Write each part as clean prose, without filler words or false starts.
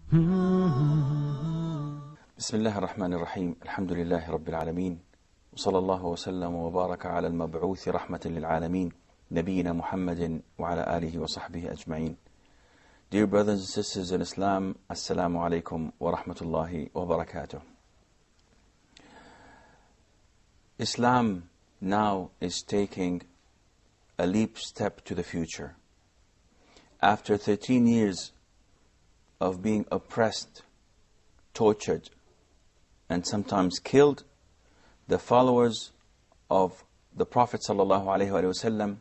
بسم الله الرحمن الرحيم الحمد لله رب العالمين وصلى الله وسلم وبارك على المبعوث رحمة للعالمين نبينا محمد وعلى آله وصحبه أجمعين. Dear brothers and sisters in Islam, Assalamu alaikum wa rahmatullahi wa barakatuh. Islam now is taking a leap step to the future. After 13 years of being oppressed, tortured, and sometimes killed, the followers of the Prophet ﷺ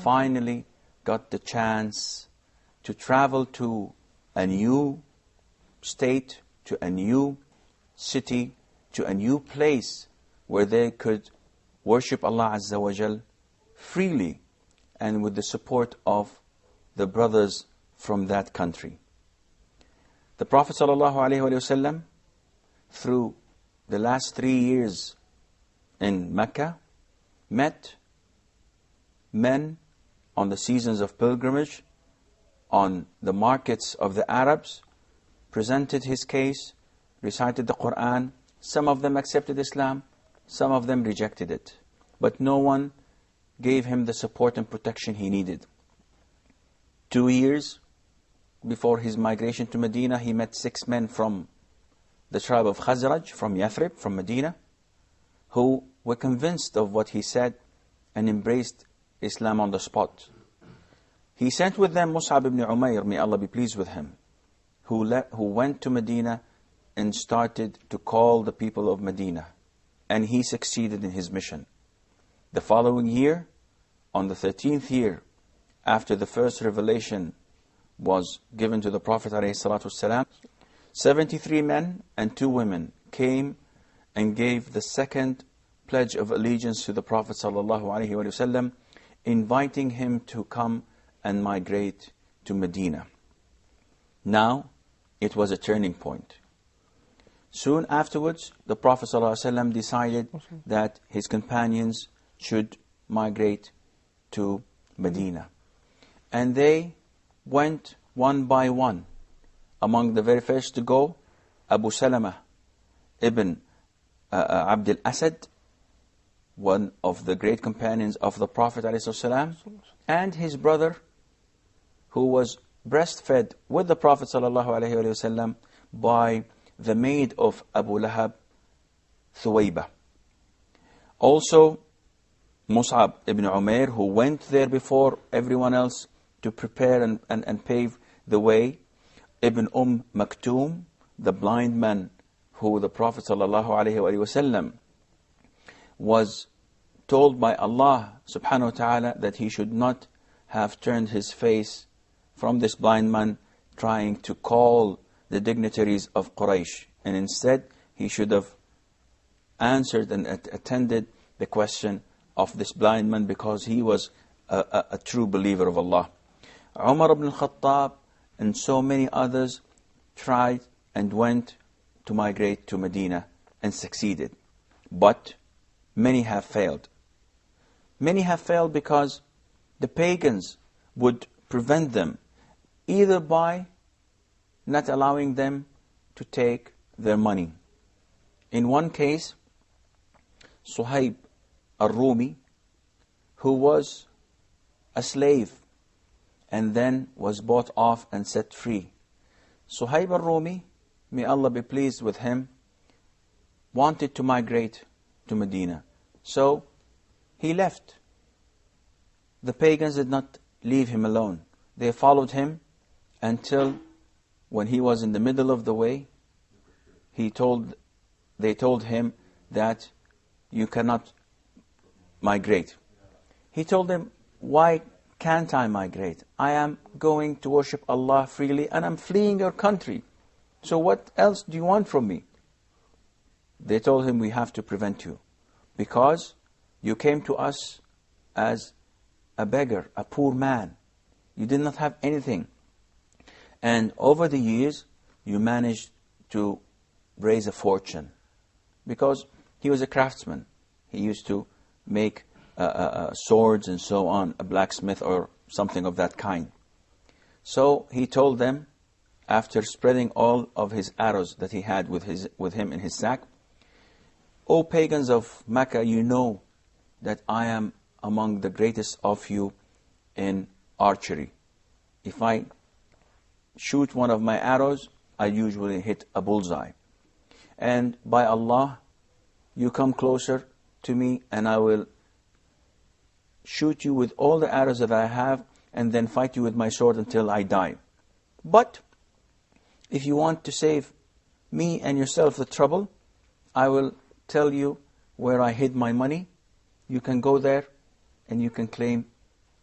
finally got the chance to travel to a new state, to a new city, to a new place where they could worship Allah Azza wa Jal freely and with the support of the brothers from that country. The Prophet ﷺ, through the last 3 years in Mecca, met men on the seasons of pilgrimage, on the markets of the Arabs, presented his case, recited the Quran. Some of them accepted Islam, some of them rejected it. But no one gave him the support and protection he needed. 2 years before his migration to Medina, he met 6 men from the tribe of Khazraj, from Yathrib, from Medina, who were convinced of what he said and embraced Islam on the spot. He sent with them Mus'ab ibn Umair, may Allah be pleased with him, who went to Medina and started to call the people of Medina. And he succeeded in his mission. The following year, on the 13th year, after the first revelation was given to the Prophet ﷺ, 73 men and 2 women came and gave the second pledge of allegiance to the Prophet ﷺ, inviting him to come and migrate to Medina. Now, it was a turning point. Soon afterwards, the Prophet ﷺ decided that his companions should migrate to Medina. And they went one by one. Among the very first to go, Abu Salama ibn Abd al-Asad, one of the great companions of the Prophet ﷺ, and his brother, who was breastfed with the Prophet ﷺ by the maid of Abu Lahab, Thuwayba. Also, Mus'ab ibn Umair, who went there before everyone else to prepare and pave the way. Ibn Maktoum, the blind man who the Prophet ﷺ was told by Allah subhanahu wa ta'ala that he should not have turned his face from this blind man trying to call the dignitaries of Quraysh, and instead he should have answered and attended the question of this blind man because he was a true believer of Allah. Umar ibn al-Khattab and so many others tried and went to migrate to Medina and succeeded. But many have failed. Many have failed because the pagans would prevent them, either by not allowing them to take their money. In one case, Suhaib al-Rumi, who was a slave and then was bought off and set free. Suhaib al-Rumi, may Allah be pleased with him, wanted to migrate to Medina. So he left. The pagans did not leave him alone. They followed him until when he was in the middle of the way, they told him that you cannot migrate. He told them, why can't I migrate? I am going to worship Allah freely and I'm fleeing your country. So what else do you want from me? They told him, we have to prevent you because you came to us as a beggar, a poor man. You did not have anything. And over the years, you managed to raise a fortune because he was a craftsman. He used to make swords and so on, a blacksmith or something of that kind. So he told them, after spreading all of his arrows that he had with him in his sack, O pagans of Mecca, you know that I am among the greatest of you in archery. If I shoot one of my arrows, I usually hit a bullseye. And by Allah, you come closer to me and I will shoot you with all the arrows that I have and then fight you with my sword until I die. But if you want to save me and yourself the trouble, I will tell you where I hid my money. You can go there and you can claim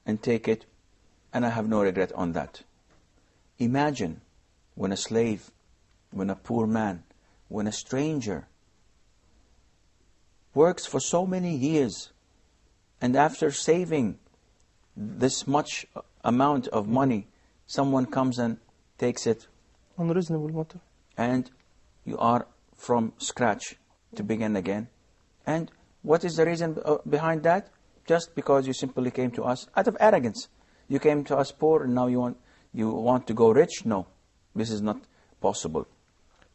and take it, and I have no regret on that. Imagine when a slave, when a poor man, when a stranger works for so many years, and after saving this much amount of money, someone comes and takes it, Unreasonable matter. and you are from scratch to begin again. And what is the reason behind that? Just because you simply came to us out of arrogance. You came to us poor and now you want to go rich? No, this is not possible.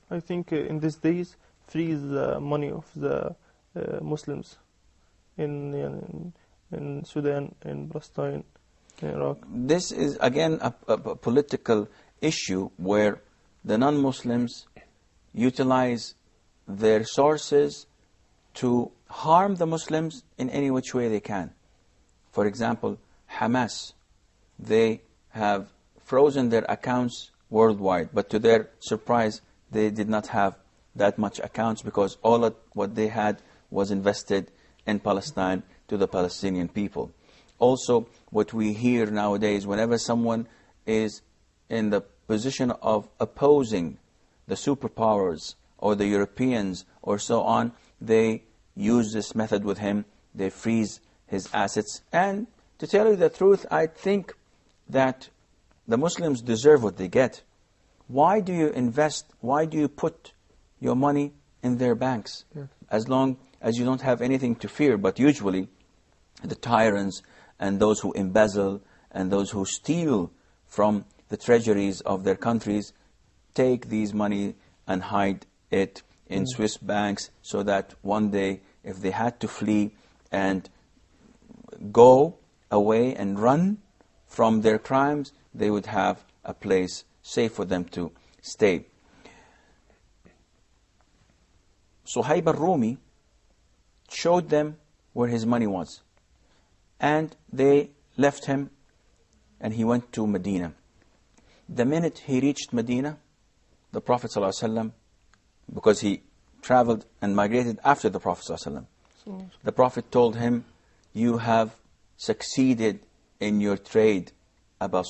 I think in these days, freeze the money of the Muslims in Sudan, in Palestine, in Iraq. This is again a political issue where the non-Muslims utilize their sources to harm the Muslims in any which way they can. For example, Hamas, they have frozen their accounts worldwide, but to their surprise, they did not have that much accounts because all of what they had was invested in Palestine to the Palestinian people. Also, what we hear nowadays, whenever someone is in the position of opposing the superpowers or the Europeans or so on, they use this method with him. They freeze his assets. And to tell you the truth, I think that the Muslims deserve what they get. Why do you invest? Why do you put your money in their banks? Yes. As long as you don't have anything to fear. But usually the tyrants and those who embezzle and those who steal from the treasuries of their countries take these money and hide it in Swiss banks, so that one day if they had to flee and go away and run from their crimes, they would have a place safe for them to stay. Suhaib al-Rumi showed them where his money was, and they left him and he went to Medina. The minute he reached Medina, the Prophet ﷺ, because he traveled and migrated after the Prophet ﷺ, the Prophet told him, you have succeeded in your trade, Aba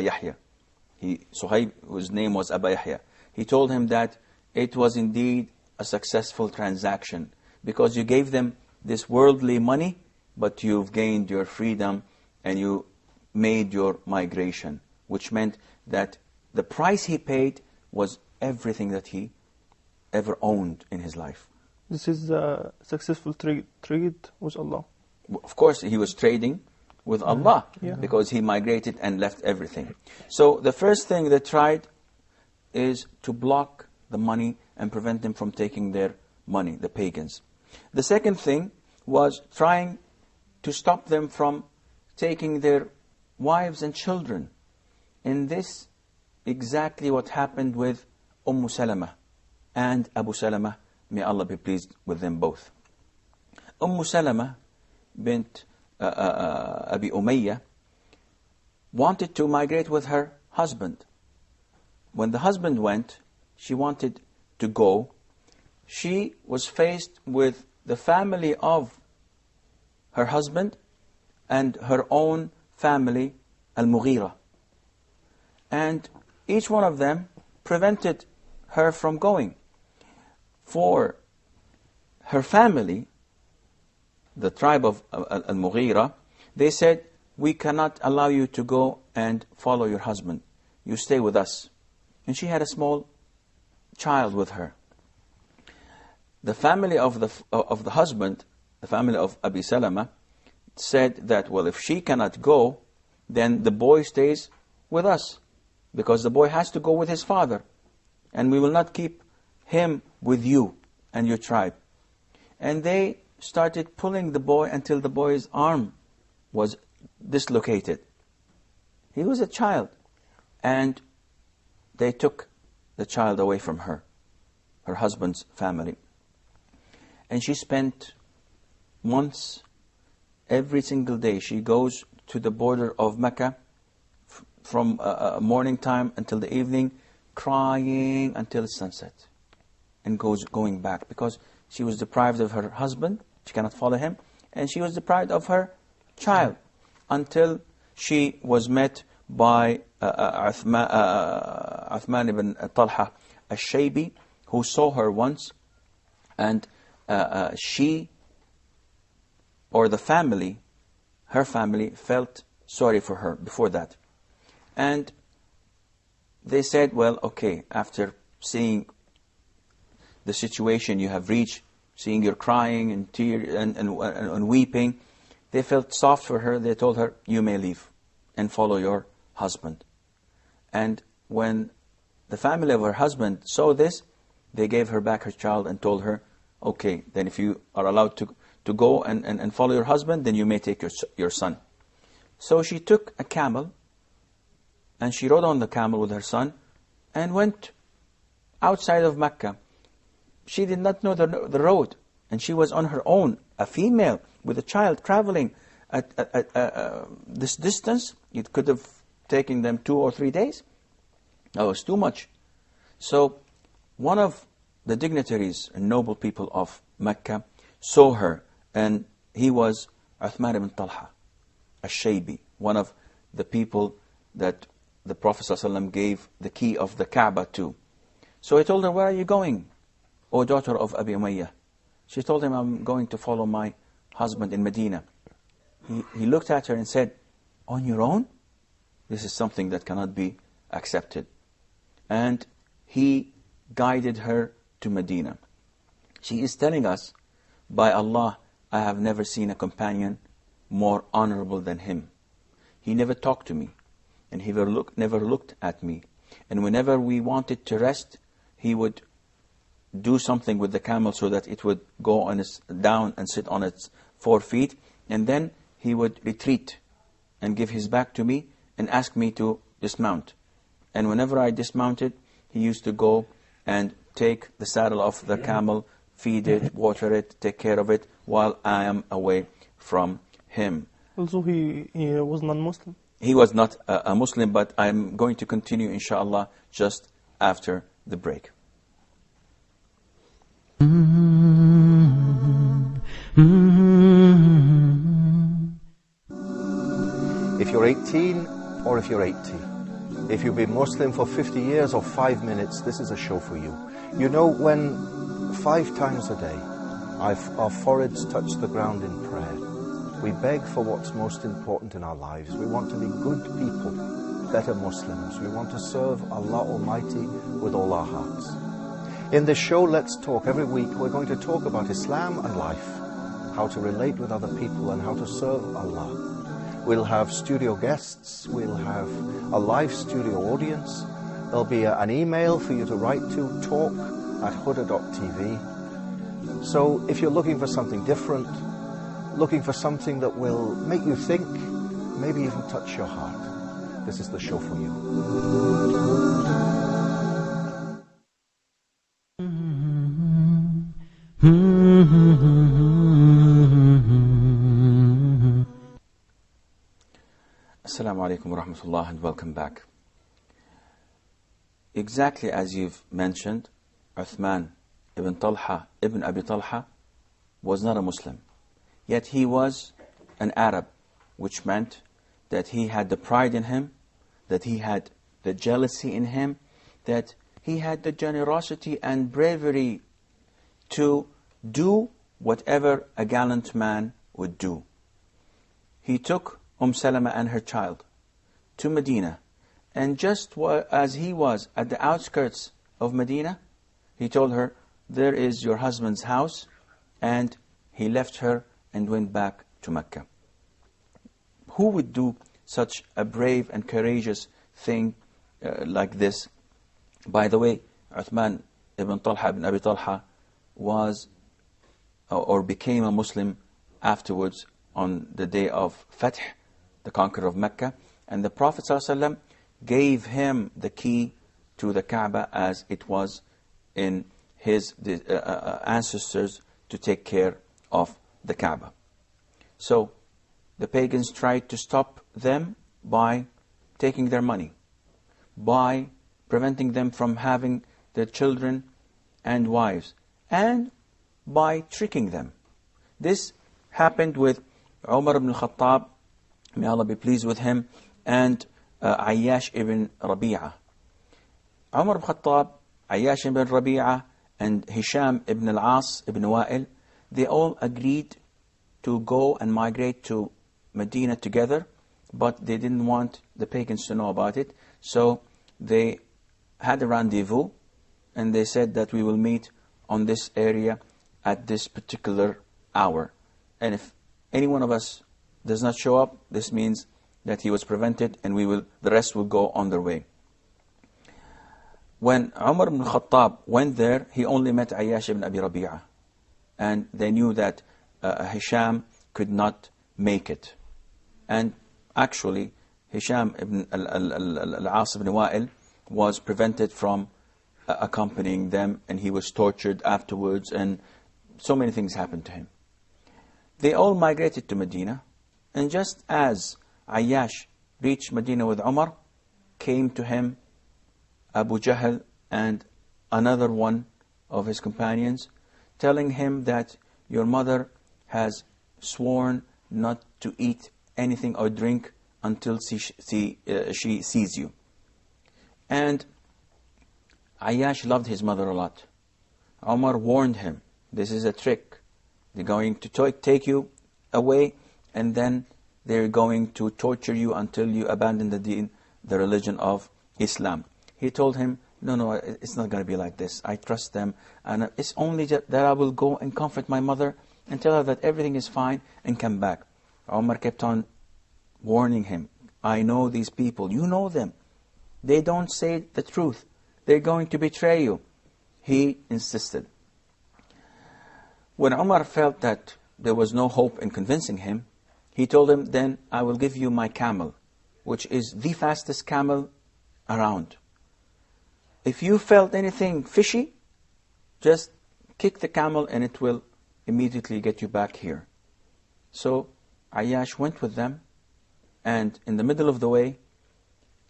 Yahya. Suhaib, whose name was Aba Yahya, he told him that it was indeed a successful transaction because you gave them this worldly money, but you've gained your freedom and you made your migration, which meant that the price he paid was everything that he ever owned in his life. This is a successful trade with Allah. Of course, he was trading with Allah because he migrated and left everything. So the first thing they tried is to block the money and prevent them from taking their money, the pagans. The second thing was trying to stop them from taking their wives and children. In this, exactly what happened with Salama and Abu Salama, may Allah be pleased with them both. Salama bint Abi Umayyah wanted to migrate with her husband. When the husband went, she wanted to go. She was faced with the family of her husband and her own family, Al-Mughira. And each one of them prevented her from going. For her family, the tribe of Al-Mughira, they said, we cannot allow you to go and follow your husband. You stay with us. And she had a small child with her. The family of the husband, the family of Abi Salama, said that, well, if she cannot go, then the boy stays with us. because the boy has to go with his father, and we will not keep him with you and your tribe. And they started pulling the boy until the boy's arm was dislocated. He was a child. And they took the child away from her husband's family. And she spent months, every single day. She goes to the border of Mecca from morning time until the evening, crying until sunset, and going back, because she was deprived of her husband. She cannot follow him, and she was deprived of her child, until she was met by Uthman ibn Talha al-Shaybi, who saw her once, and she, or the family, her family, felt sorry for her before that. And they said, well, okay, after seeing the situation you have reached, seeing your crying and tears and weeping, they felt soft for her. They told her, you may leave and follow your husband. And when the family of her husband saw this, they gave her back her child and told her, okay, then if you are allowed to go and follow your husband, then you may take your son. So she took a camel, and she rode on the camel with her son, and went outside of Mecca. She did not know the road, and she was on her own, a female with a child traveling at this distance. It could have taken them 2 or 3 days. That was too much. So one of the dignitaries and noble people of Mecca saw her, and he was Uthman ibn Talha al-Shaybi, one of the people that the Prophet ﷺ gave the key of the Kaaba to. So he told her, where are you going, O daughter of Abi Umayyah? She told him, I'm going to follow my husband in Medina. He looked at her and said, on your own? This is something that cannot be accepted. And he guided her to Medina. She is telling us, by Allah, I have never seen a companion more honorable than him. He never talked to me, and he never looked at me. And whenever we wanted to rest, he would do something with the camel so that it would go on down and sit on its 4 feet, and then he would retreat and give his back to me and ask me to dismount. And whenever I dismounted, he used to go and take the saddle off the camel, feed it, water it, take care of it, while I am away from him. Also, he was non-Muslim. He was not a Muslim, but I'm going to continue, inshallah, just after the break. If you're 18 or if you're 80, if you've been Muslim for 50 years or 5 minutes, this is a show for you. You know, when 5 times a day our foreheads touch the ground in prayer, we beg for what's most important in our lives. We want to be good people, better Muslims. We want to serve Allah Almighty with all our hearts. In this show, Let's Talk, every week we're going to talk about Islam and life, how to relate with other people and how to serve Allah. We'll have studio guests, we'll have a live studio audience, there'll be an email for you to write to, talk@huda.tv. So if you're looking for something different, looking for something that will make you think, maybe even touch your heart, this is the show for you. Assalamu alaikum wa rahmatullah, and welcome back. Exactly as you've mentioned, Uthman ibn Talha ibn Abi Talha was not a Muslim. Yet he was an Arab, which meant that he had the pride in him, that he had the jealousy in him, that he had the generosity and bravery to do whatever a gallant man would do. He took Salama and her child to Medina, and just as he was at the outskirts of Medina, he told her, there is your husband's house, and he left her and went back to Mecca. Who would do such a brave and courageous thing like this. By the way, Uthman ibn Talha ibn Abi Talha was or became a Muslim afterwards on the day of Fath, the conqueror of Mecca, and the Prophet ﷺ gave him the key to the Kaaba as it was in his ancestors to take care of the Kaaba. So the pagans tried to stop them by taking their money, by preventing them from having their children and wives, and by tricking them. This happened with Umar ibn al-Khattab, may Allah be pleased with him, and Ayyash ibn Rabi'ah. Umar ibn al-Khattab, Ayyash ibn Rabi'ah, and Hisham ibn al-As ibn Wa'il, they all agreed to go and migrate to Medina together, but they didn't want the pagans to know about it. So they had a rendezvous, and they said that we will meet on this area at this particular hour. And if any one of us does not show up, this means that he was prevented, and the rest will go on their way. When Umar ibn Khattab went there, he only met Ayyash ibn Abi Rabi'ah, and they knew that Hisham could not make it. And actually, Hisham ibn al-As ibn Wa'il was prevented from accompanying them, and he was tortured afterwards, and so many things happened to him. They all migrated to Medina, and just as Ayyash reached Medina with Umar, came to him Abu Jahl and another one of his companions, telling him that your mother has sworn not to eat anything or drink until she sees you. And Ayyash loved his mother a lot. Umar warned him, this is a trick. They're going to take you away, and then they're going to torture you until you abandon the deen, the religion of Islam. He told him, no, it's not going to be like this. I trust them, and it's only that I will go and comfort my mother and tell her that everything is fine and come back. Umar kept on warning him, I know these people, you know them. They don't say the truth. They're going to betray you. He insisted. When Umar felt that there was no hope in convincing him, he told him, then I will give you my camel, which is the fastest camel around. If you felt anything fishy, just kick the camel and it will immediately get you back here. So Ayyash went with them, and in the middle of the way,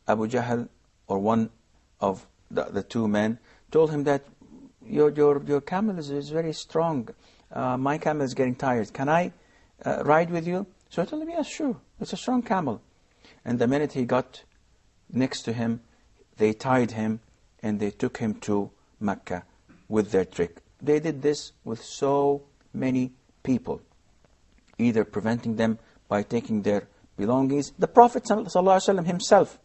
Abu Jahl, or one of the two men, told him that your camel is very strong. My camel is getting tired. Can I ride with you? So I told him, yes, sure. It's a strong camel. And the minute he got next to him, they tied him and they took him to Mecca with their trick. They did this with so many people, either preventing them by taking their belongings. The Prophet ﷺ himself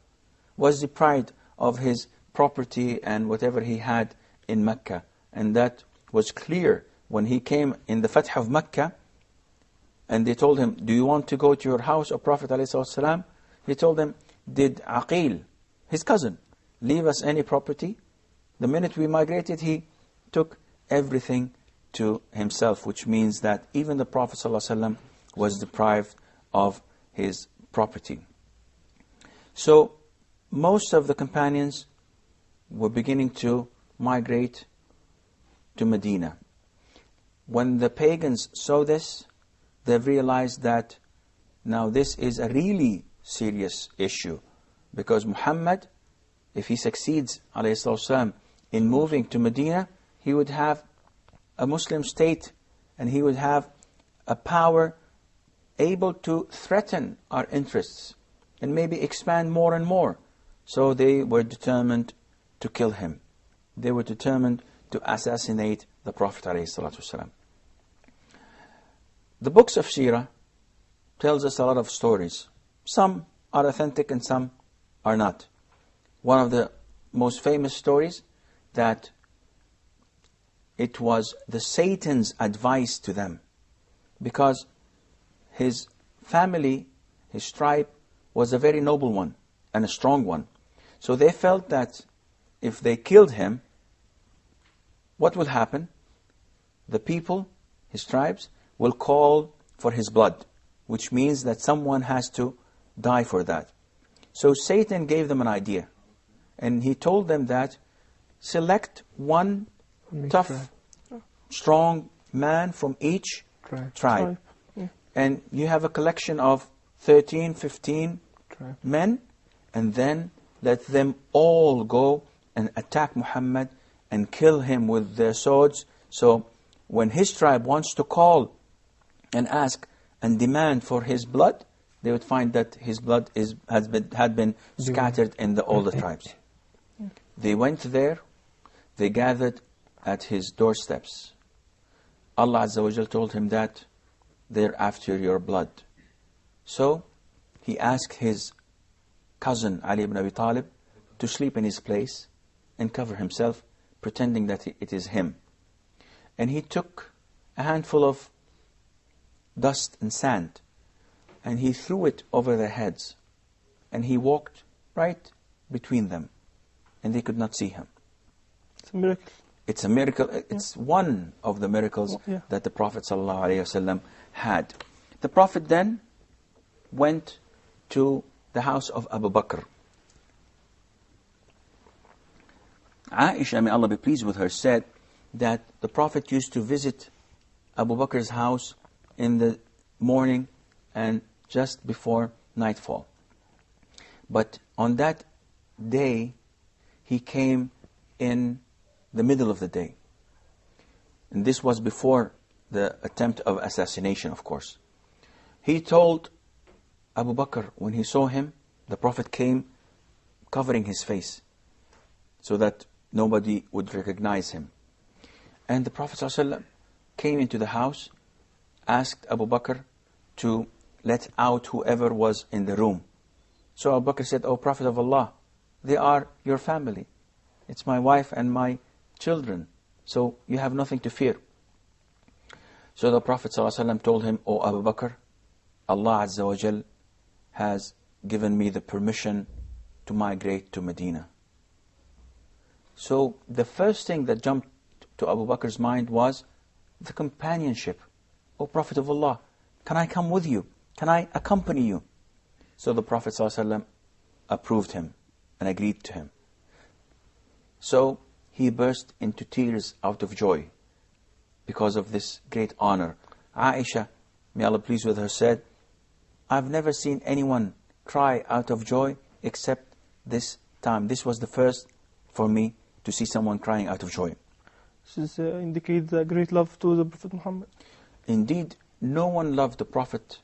was deprived of his property and whatever he had in Mecca. And that was clear when he came in the Fath of Mecca, and they told him, do you want to go to your house, O Prophet ﷺ? He told them, did Aqil, his cousin, leave us any property? The minute we migrated, he took everything to himself, which means that even the Prophet ﷺ was deprived of his property. So most of the companions were beginning to migrate to Medina. When the pagans saw this, they realized that now this is a really serious issue, because Muhammad, if he succeeds ﷺ in moving to Medina, he would have a Muslim state, and he would have a power able to threaten our interests and maybe expand more and more. So they were determined to kill him. They were determined to assassinate the Prophet ﷺ. The books of Seerah tells us a lot of stories. Some are authentic and some are not. One of the most famous stories, that it was the Satan's advice to them, because his family, his tribe, was a very noble one and a strong one. So they felt that if they killed him, what will happen? The people, his tribes, will call for his blood, which means that someone has to die for that. So Satan gave them an idea, and he told them that select one tough, strong man from each tribe. Yeah. And you have a collection of 13, 15 men, and then let them all go and attack Muhammad and kill him with their swords. So when his tribe wants to call and ask and demand for his blood, they would find that his blood had been scattered in all the tribes. They went there, they gathered at his doorsteps. Allah Azza wa Jal told him that they're after your blood. So he asked his cousin Ali ibn Abi Talib to sleep in his place and cover himself, pretending that it is him. And he took a handful of dust and sand, and he threw it over their heads, and he walked right between them, and they could not see him. It's a miracle. It's a miracle. It's one of the miracles that the Prophet ﷺ had. The Prophet then went to the house of Abu Bakr. Aisha, may Allah be pleased with her, said that the Prophet used to visit Abu Bakr's house in the morning and just before nightfall. But on that day, he came in the middle of the day. And this was before the attempt of assassination, of course. He told Abu Bakr, when he saw him, the Prophet came covering his face so that nobody would recognize him. And the Prophet ﷺ came into the house, asked Abu Bakr to let out whoever was in the room. So Abu Bakr said, "O Prophet of Allah, they are your family. It's my wife and my children, so you have nothing to fear." So the Prophet ﷺ told him, "O Abu Bakr, Allah Azza wa Jal has given me the permission to migrate to Medina." So the first thing that jumped to Abu Bakr's mind was the companionship. "O Prophet of Allah, can I come with you? Can I accompany you?" So the Prophet ﷺ approved him and agreed to him. So he burst into tears out of joy because of this great honor. Aisha, may Allah please with her, said, "I've never seen anyone cry out of joy except this time. This was the first for me to see someone crying out of joy." This indicates a great love to the Prophet Muhammad. Indeed, no one loved the Prophet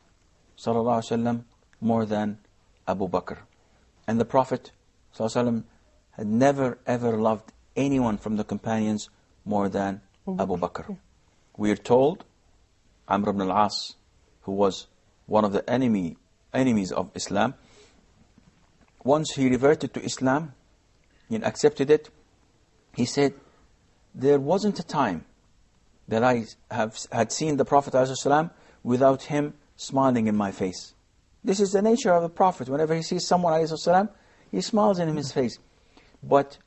ﷺ more than Abu Bakr. And the Prophet ﷺ had never ever loved anyone from the companions more than Abu Bakr. We are told Amr ibn al-As, who was one of the enemies of Islam, once he reverted to Islam and accepted it, he said, "There wasn't a time that I had seen the Prophet ﷺ without him smiling in my face." This is the nature of the Prophet. Whenever he sees someone ﷺ, he smiles in his face. But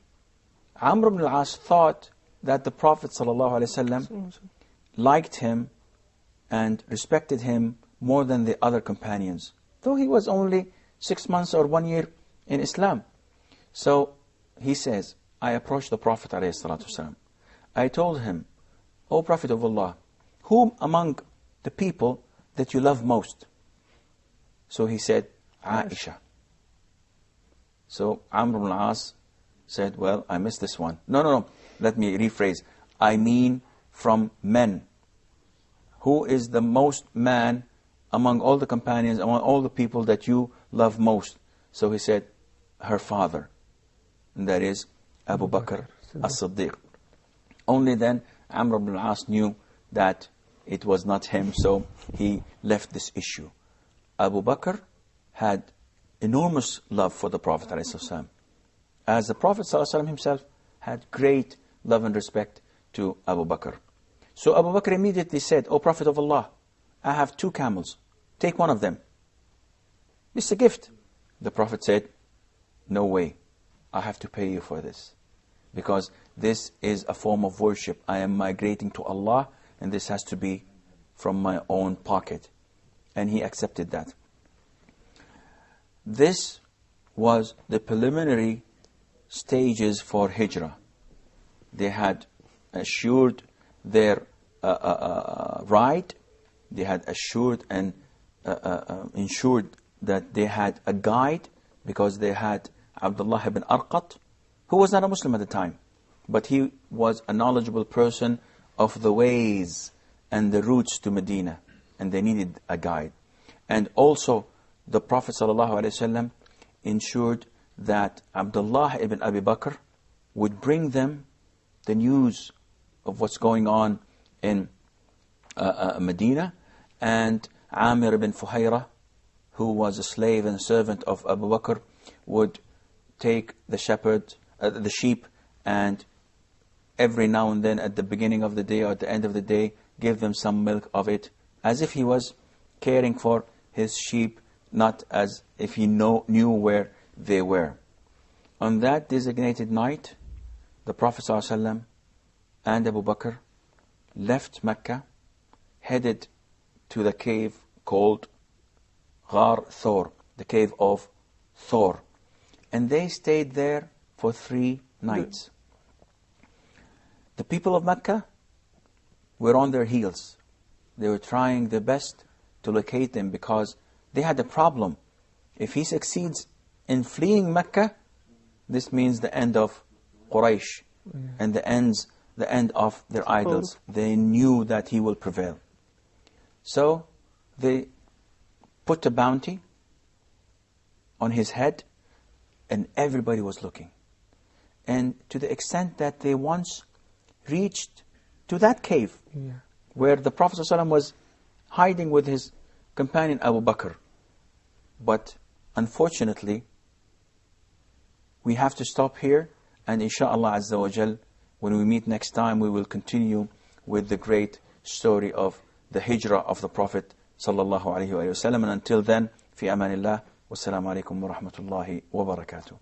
Amr ibn al-As thought that the Prophet ﷺ liked him and respected him more than the other companions, though he was only 6 months or 1 year in Islam. So he says, I approached the Prophet ﷺ. I told him, "O Prophet of Allah, whom among the people that you love most?" So he said, "Aisha." So Amr ibn al-As said, "Well, I missed this one." No, let me rephrase. I mean from men. Who is the most man among all the companions, among all the people that you love most? So he said, "Her father." And that is Abu Bakr as-Siddiq. Only then Amr ibn al-As knew that it was not him, so he left this issue. Abu Bakr had enormous love for the Prophet ﷺ, as the Prophet ﷺ himself had great love and respect to Abu Bakr. So Abu Bakr immediately said, "O Prophet of Allah, I have 2 camels. Take one of them. It's a gift." The Prophet said, "No way. I have to pay you for this. Because this is a form of worship. I am migrating to Allah, and this has to be from my own pocket. And he accepted that. This was the preliminary stages for hijrah. They had assured their right. They had assured and ensured that they had a guide, because they had Abdullah ibn Arqat, who was not a Muslim at the time, but he was a knowledgeable person of the ways and the routes to Medina, and they needed a guide. And also the Prophet ﷺ ensured that Abdullah ibn Abi Bakr would bring them the news of what's going on in Medina, and Amir ibn Fuhayra, who was a slave and servant of Abu Bakr, would take the sheep, and every now and then at the beginning of the day or at the end of the day, give them some milk of it, as if he was caring for his sheep, not as if he knew where they were. On that designated night, the Prophet ﷺ and Abu Bakr left Mecca, headed to the cave called Ghar Thor, the cave of Thor. And they stayed there for 3 nights. The people of Mecca were on their heels. They were trying their best to locate them, because they had a problem. If he succeeds in fleeing Mecca, this means the end of Quraysh, and the end of their idols. They knew that he will prevail. So they put a bounty on his head, and everybody was looking. And to the extent that they once reached to that cave where the Prophet ﷺ was hiding with his companion Abu Bakr. But unfortunately, we have to stop here, and inshaAllah Azza wa Jal, when we meet next time, we will continue with the great story of the hijrah of the Prophet sallallahu alaihi wasallam. And until then, fi amanillah, wassalamu alaikum wa rahmatullahi wa barakatuh.